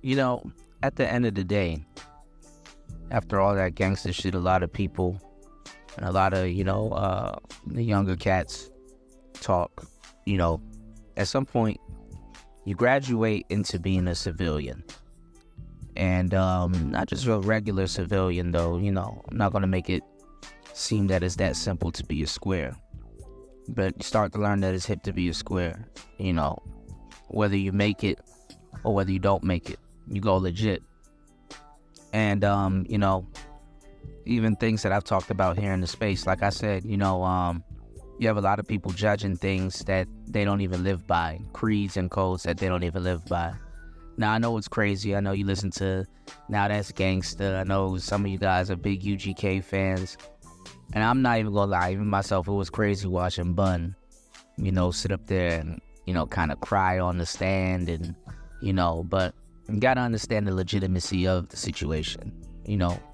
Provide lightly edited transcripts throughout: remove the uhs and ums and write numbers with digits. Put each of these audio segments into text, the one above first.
You know, at the end of the day, after all that gangster shit, a lot of people and a lot of, the younger cats talk, at some point you graduate into being a civilian. And not just a regular civilian, though, I'm not going to make it seem that it's that simple to be a square. But you start to learn that it's hip to be a square, whether you make it or whether you don't make it, you go legit. And, even things that I've talked about here in the space, like I said, you have a lot of people judging things that they don't even live by, creeds and codes that they don't even live by. Now, I know it's crazy. I know you listen to Now That's Gangsta. I know some of you guys are big UGK fans. And I'm not even gonna lie, even myself, it was crazy watching Bun, sit up there and, kind of cry on the stand and, but you gotta understand the legitimacy of the situation.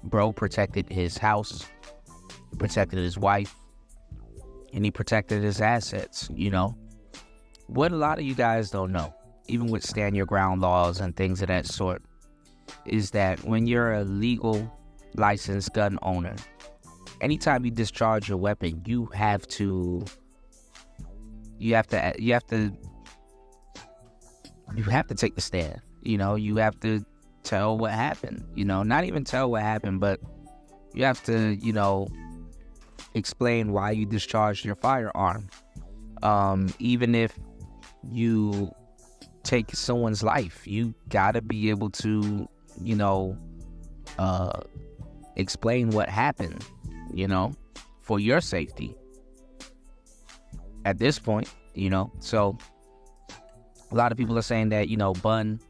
Bro protected his house, he protected his wife, and he protected his assets, What a lot of you guys don't know, even with stand your ground laws and things of that sort, is that when you're a legal licensed gun owner, anytime you discharge your weapon, you have to take the stand. You have to tell what happened. Not even tell what happened, but you have to, explain why you discharged your firearm. Even if you take someone's life, you gotta be able to, explain what happened, for your safety. At this point, so a lot of people are saying that, Bun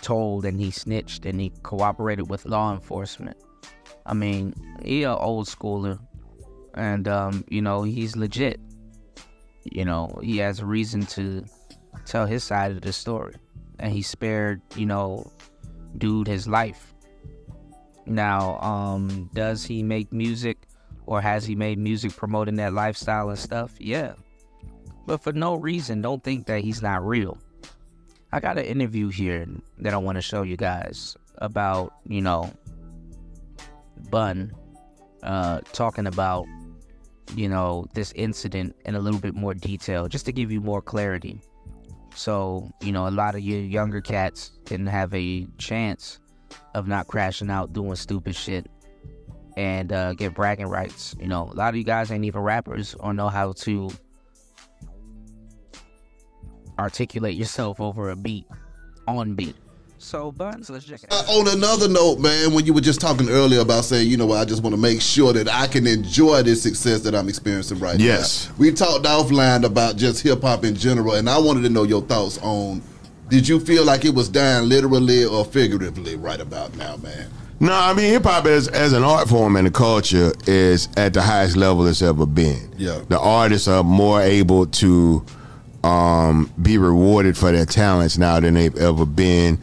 told and he snitched and he cooperated with law enforcement. I mean, he an old schooler and, he's legit. He has a reason to tell his side of the story. And he spared, dude his life. Now, does he make music or has he made music promoting that lifestyle and stuff? Yeah. But for no reason, don't think that he's not real. I got an interview here that I want to show you guys about, Bun talking about, this incident in a little bit more detail, just to give you more clarity. So, a lot of you younger cats can have a chance of not crashing out doing stupid shit and get bragging rights. A lot of you guys ain't even rappers or know how to articulate yourself over a beat, on beat. So, Buns, let's check it out. On another note, man, when you were just talking earlier about saying, I just want to make sure that I can enjoy this success that I'm experiencing right now. We talked offline about just hip-hop in general, and I wanted to know your thoughts on, did you feel like it was dying literally or figuratively right about now, man? No, I mean, hip-hop as an art form and a culture is at the highest level it's ever been. Yeah. The artists are more able to be rewarded for their talents now than they've ever been.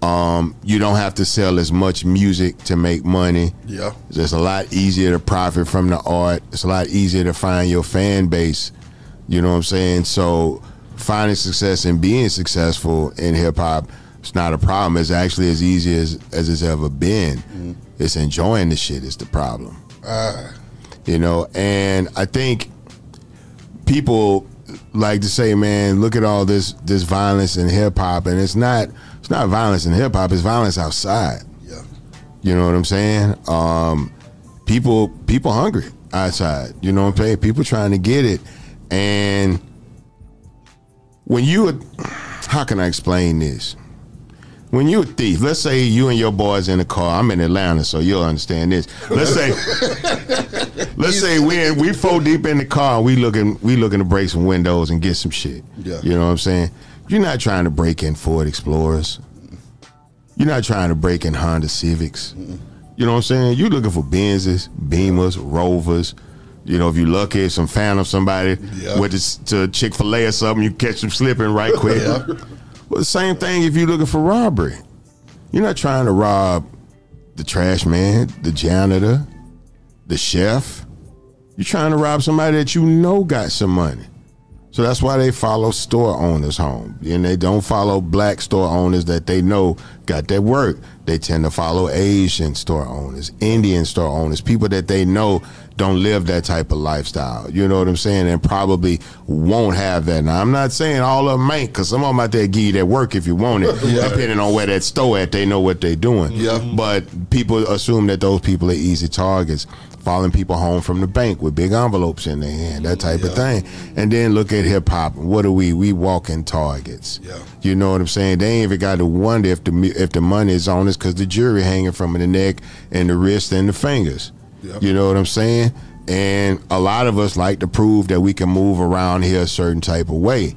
You don't have to sell as much music to make money. Yeah. It's just a lot easier to profit from the art. It's a lot easier to find your fan base. You know what I'm saying? So finding success and being successful in hip-hop, it's not a problem. It's actually as easy as it's ever been. It's enjoying the shit is the problem. And I think people like to say, man, look at all this violence in hip-hop, and it's not violence in hip-hop, it's violence outside. Yeah. You know what I'm saying? People hungry outside, you know what I'm saying? People trying to get it. And when how can I explain this? When you're a thief, let's say you and your boys in the car. I'm in Atlanta, so you'll understand this. Let's say we 4 deep in the car and we looking to break some windows and get some shit. Yeah. You know what I'm saying? You're not trying to break in Ford Explorers. You're not trying to break in Honda Civics. You know what I'm saying? You're looking for Benzes, Beamers, Rovers. If you're lucky, some Phantom, somebody went to Chick-fil-A or something, you catch them slipping right quick. Well, the same thing if you're looking for robbery. You're not trying to rob the trash man, the janitor, the chef. You're trying to rob somebody that got some money. So that's why they follow store owners home. And they don't follow black store owners that they know got their work. They tend to follow Asian store owners, Indian store owners, people that they know don't live that type of lifestyle. You know what I'm saying? And probably won't have that. Now, I'm not saying all of them ain't, because some of them out there give you that work if you want it, depending on where that store at, they know what they're doing. But people assume that those people are easy targets, following people home from the bank with big envelopes in their hand, that type of thing. And then look at hip hop. What are we? We walking targets. You know what I'm saying? They ain't even got to wonder if the money is on us, because the jury hanging from the neck and the wrist and the fingers. You know what I'm saying? And a lot of us like to prove that we can move around here a certain type of way.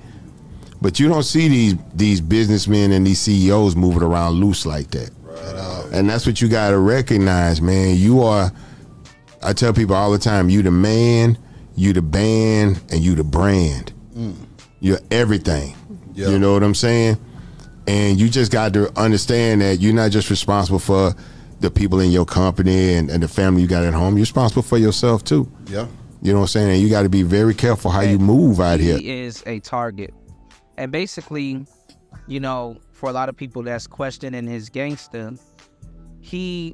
But you don't see these businessmen and these CEOs moving around loose like that. And that's what you got to recognize, man. You are, I tell people all the time, you the man, you the band, and you the brand. You're everything. You know what I'm saying? And you just got to understand that you're not just responsible for the people in your company and the family you got at home. You're responsible for yourself too. You know what I'm saying? And you got to be very careful how you move out here. He is a target. And basically, you know, for a lot of people that's questioning his gangster, he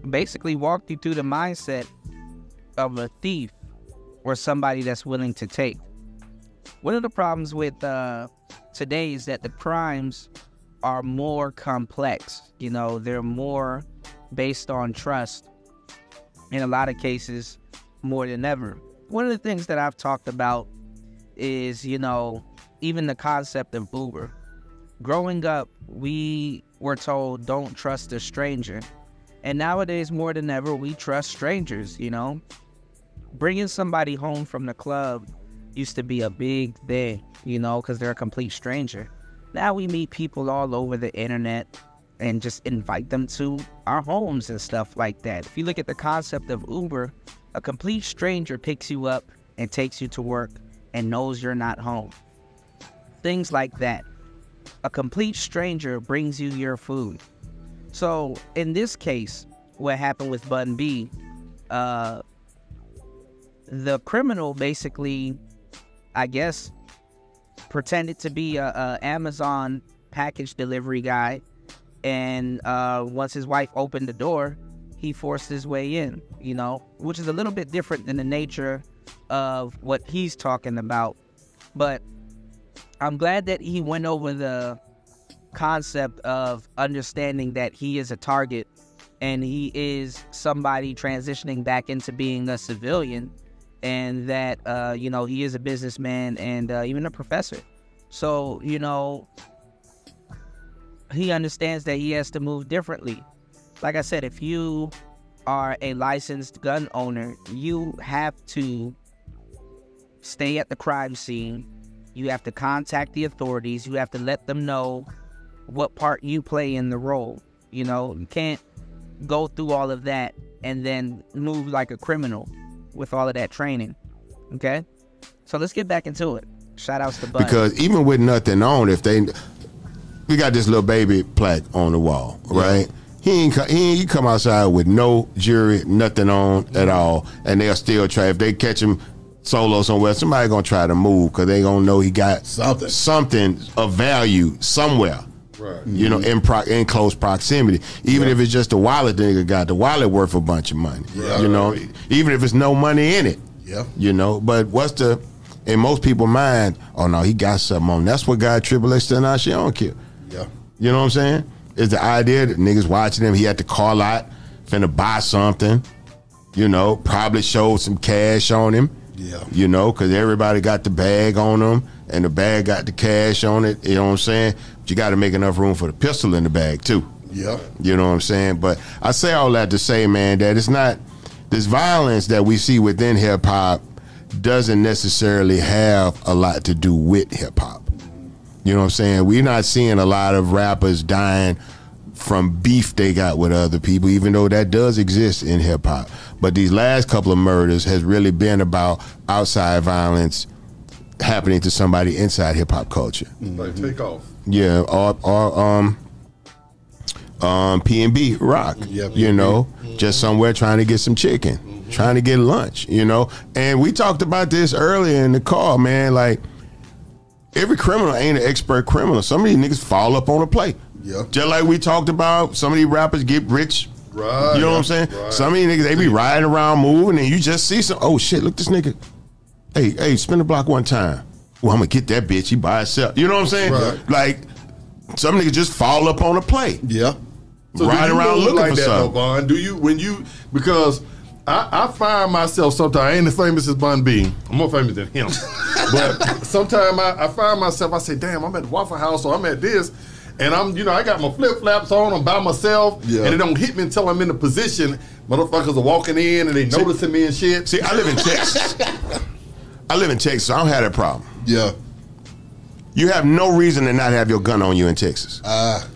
basically walked you through the mindset of a thief or somebody that's willing to take. One of the problems with today is that the crimes are more complex. You know, they're more based on trust, in a lot of cases, more than ever. One of the things that I've talked about is, you know, even the concept of Uber. Growing up, we were told, don't trust a stranger. And nowadays, more than ever, we trust strangers, you know. Bringing somebody home from the club used to be a big thing, you know, because they're a complete stranger. Now we meet people all over the internet and just invite them to our homes and stuff like that. If you look at the concept of Uber, a complete stranger picks you up and takes you to work and knows you're not home. Things like that. A complete stranger brings you your food. So in this case, what happened with Bun B, the criminal basically, I guess, pretended to be a Amazon package delivery guy, and once his wife opened the door, he forced his way in, you know, which is a little bit different than the nature of what he's talking about. But I'm glad that he went over the concept of understanding that he is a target and he is somebody transitioning back into being a civilian, and that, you know, he is a businessman and even a professor. So, you know, he understands that he has to move differently. Like I said, if you are a licensed gun owner, you have to stay at the crime scene. You have to contact the authorities. You have to let them know what part you play in the role. You know, you can't go through all of that and then move like a criminal with all of that training. Okay? So let's get back into it. Shout outs to Bud. Because even with nothing on, we got this little baby plaque on the wall, right? He come outside with no jury, nothing on at all, and they'll still try. If they catch him solo somewhere, somebody gonna try to move because they gonna know he got something of value somewhere. You know, in close proximity. Even if it's just a wallet, the nigga got the wallet worth a bunch of money. You know, even if it's no money in it. You know, but in most people's mind, oh no, he got something on. That's what got Triple X to now she don't care. You know what I'm saying? It's the idea that niggas watching him, he had to call out, finna buy something, you know, probably showed some cash on him. You know, because everybody got the bag on them and the bag got the cash on it, you know what I'm saying? But you got to make enough room for the pistol in the bag too. You know what I'm saying? But I say all that to say, man, that it's not, this violence that we see within hip hop doesn't necessarily have a lot to do with hip hop. You know what I'm saying? We're not seeing a lot of rappers dying from beef they got with other people, even though that does exist in hip hop. But these last couple of murders has really been about outside violence happening to somebody inside hip hop culture. Like Takeoff. Yeah, or P&B Rock. You know, just somewhere trying to get some chicken, trying to get lunch, you know. And we talked about this earlier in the call, man, like every criminal ain't an expert criminal. Some of these niggas fall up on a play. Yeah. Just like we talked about, some of these rappers get rich. Right. You know what I'm saying? Right. Some of these niggas, they be riding around moving, and you just see some, oh shit, look this nigga. Hey, spin the block one time. Well, I'm gonna get that bitch. He by himself. You know what I'm saying? Right. Like, some niggas just fall up on a play. Yeah. So ride around looking like for that, something. Bun? Do you, because I find myself sometimes, I ain't as famous as Bun B. I'm more famous than him. But sometimes I find myself, I say, damn, I'm at the Waffle House or I'm at this, and I got my flip-flops on, I'm by myself, and it don't hit me until I'm in the position. Motherfuckers are walking in and they noticing me and shit. See, I live in Texas. So I don't have that problem. Yeah. You have no reason to not have your gun on you in Texas.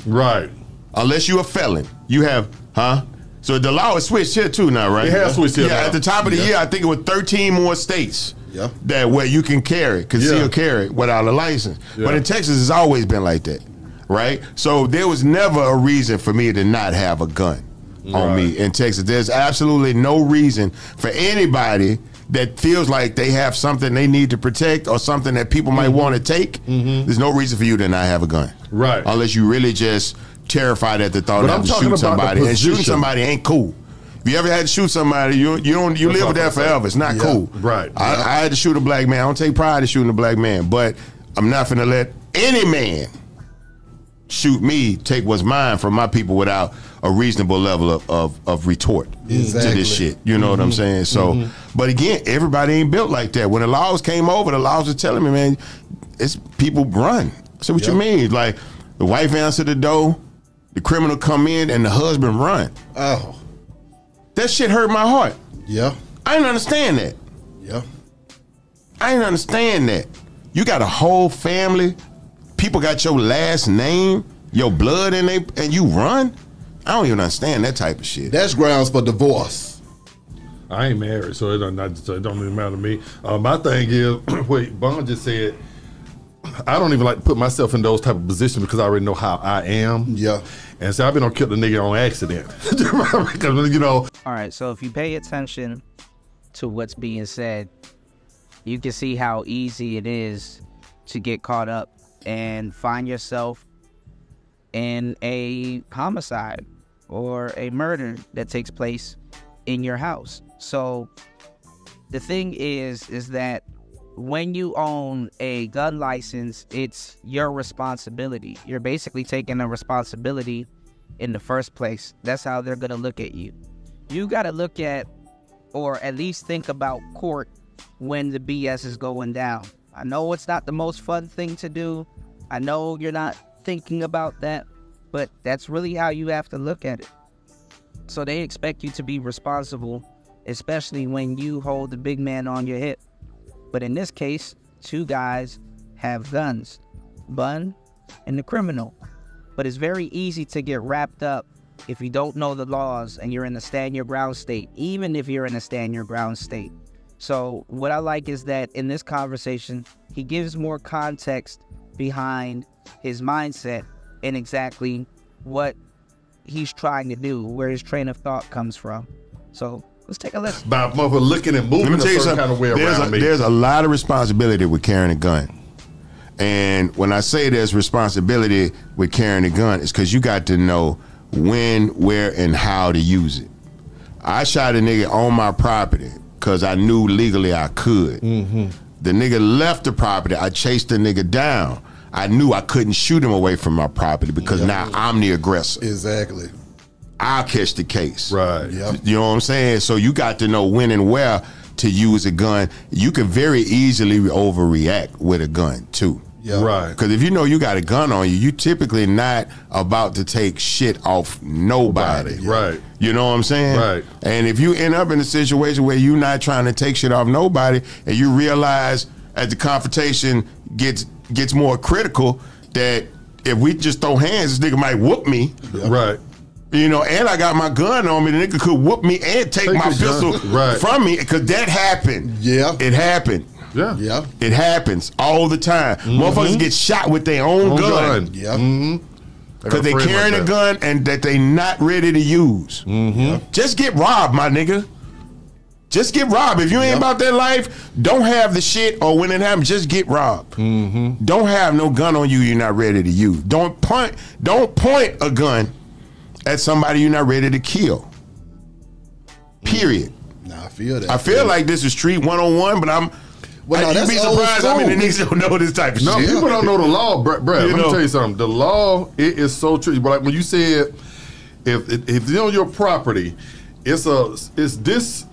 Right. Unless you're a felon. You have, So the law has switched here too now, right? It has switched here now. At the top of the year, I think it was 13 more states that where you can conceal carry without a license. But in Texas, it's always been like that, right? So there was never a reason for me to not have a gun on me in Texas. There's absolutely no reason for anybody that feels like they have something they need to protect or something that people might want to take. There's no reason for you to not have a gun. Right. Unless you really just terrified at the thought of having to shoot somebody. And shooting somebody ain't cool. If you ever had to shoot somebody, you live with that forever. It's not cool. Right. I had to shoot a black man. I don't take pride in shooting a black man, but I'm not finna let any man shoot me, take what's mine from my people without a reasonable level of retort to this shit. You know what I'm saying? So, but again, everybody ain't built like that. When the laws came over, the laws were telling me, man, it's people run. So what you mean? Like the wife answer the door, the criminal come in, and the husband run. Oh. That shit hurt my heart. Yeah. I didn't understand that. Yeah. I didn't understand that. You got a whole family. People got your last name, your blood, and you run. I don't even understand that type of shit. That's grounds for divorce. I ain't married, so it don't even matter to me. My thing is, what Bun just said, I don't even like to put myself in those type of positions because I already know how I am. Yeah. And so I've been on kill the nigga on accident. Because, All right, so if you pay attention to what's being said, you can see how easy it is to get caught up and find yourself in a homicide or a murder that takes place in your house. So the thing is that when you own a gun license, it's your responsibility. You're basically taking a responsibility in the first place. That's how they're going to look at you. You got to look at, or at least think about court when the BS is going down. I know it's not the most fun thing to do. I know you're not thinking about that, but that's really how you have to look at it. So they expect you to be responsible, especially when you hold the big man on your hip. But in this case, two guys have guns, Bun and the criminal. But it's very easy to get wrapped up if you don't know the laws and you're in a stand your ground state, even if you're in a stand your ground state. So what I like is that in this conversation, he gives more context behind his mindset and exactly what he's trying to do, where his train of thought comes from. So let's take a listen. by mother looking and moving a certain kind of way around me. There's a lot of responsibility with carrying a gun. And when I say there's responsibility with carrying a gun, it's because you got to know when, where, and how to use it. I shot a nigga on my property because I knew legally I could. The nigga left the property. I chased the nigga down. I knew I couldn't shoot him away from my property because now I'm the aggressor. Exactly. I'll catch the case. Right. Yep. You know what I'm saying? So you got to know when and where to use a gun. You can very easily overreact with a gun too. Yeah. Right. Because if you know you got a gun on you, you typically not about to take shit off nobody. Right. You know what I'm saying? Right. And if you end up in a situation where you're not trying to take shit off nobody, and you realize as the confrontation gets more critical that if we just throw hands, this nigga might whoop me. Right. You know, and I got my gun on me. The nigga could whoop me and take my pistol from me because that happened. Yeah. It happened. Yeah. Yeah. It happens all the time. Motherfuckers get shot with their own gun. Yeah. Because they carrying a gun and that they not ready to use. Just get robbed, my nigga. Just get robbed. If you ain't about that life, don't have the shit, or when it happens, just get robbed. Don't have no gun on you you're not ready to use. Don't point a gun at somebody you're not ready to kill. Period. Nah, I feel that. I feel like this is street 101, but you'd be surprised how many niggas don't know this type of shit. People don't know the law, Brad. Let me tell you something. The law, it is so true. But like when you said, if it's on your property, it's this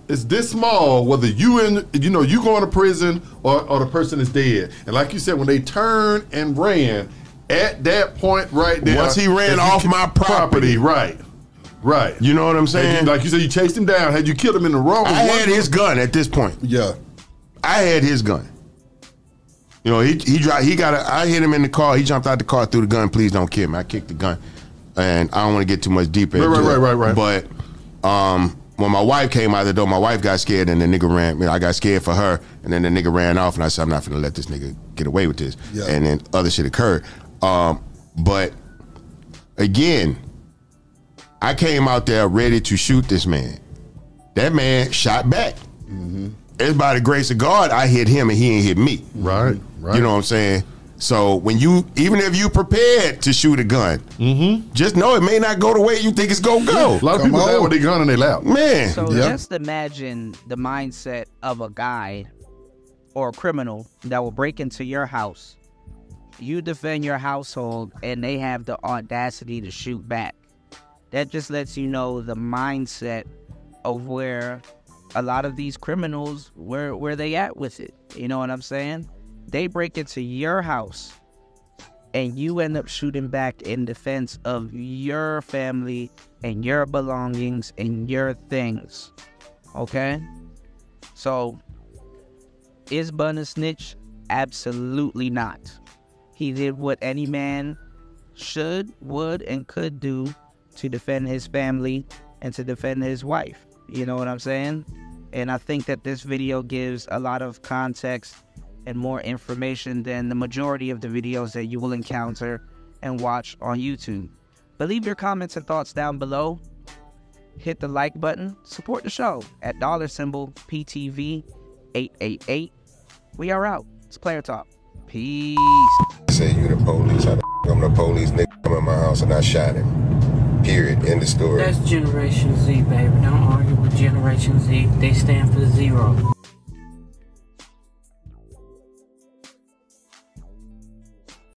small, whether you going to prison or the person is dead. And like you said, when they turned and ran, at that point right there, once he ran off my property, right. You know what I'm saying? Like you said, you chased him down. Had you killed him in the wrong? I had his gun at this point. Yeah, I had his gun. You know, I hit him in the car. He jumped out the car, threw the gun. Please don't kill me. I kicked the gun, and I don't want to get too much deeper. Right. But when my wife came out the door, my wife got scared, and the nigga ran. I got scared for her, and then the nigga ran off, and I said, I'm not gonna let this nigga get away with this. Yeah. And then other shit occurred. But again, I came out there ready to shoot this man. That man shot back. It's by the grace of God I hit him and he ain't hit me. Right. You know what I'm saying? So even if you prepared to shoot a gun, just know it may not go the way you think it's gonna go. A lot of people die with their gun in their lap. Man. So just imagine the mindset of a guy or a criminal that will break into your house. You defend your household and they have the audacity to shoot back. That just lets you know the mindset of where a lot of these criminals, where they at with it. You know what I'm saying? They break into your house and you end up shooting back in defense of your family and your belongings and your things. Okay? So, is Bun a snitch? Absolutely not. He did what any man should, would, and could do to defend his family and to defend his wife. You know what I'm saying? And I think that this video gives a lot of context and more information than the majority of the videos that you will encounter and watch on YouTube. But leave your comments and thoughts down below. Hit the like button. Support the show at $PTV888. We are out. It's Player Talk. Peace. Say you the police. I'm the police. Nigga come in my house and I shot him. Period. End of story. That's Generation Z, baby. Don't argue with Generation Z. They stand for zero.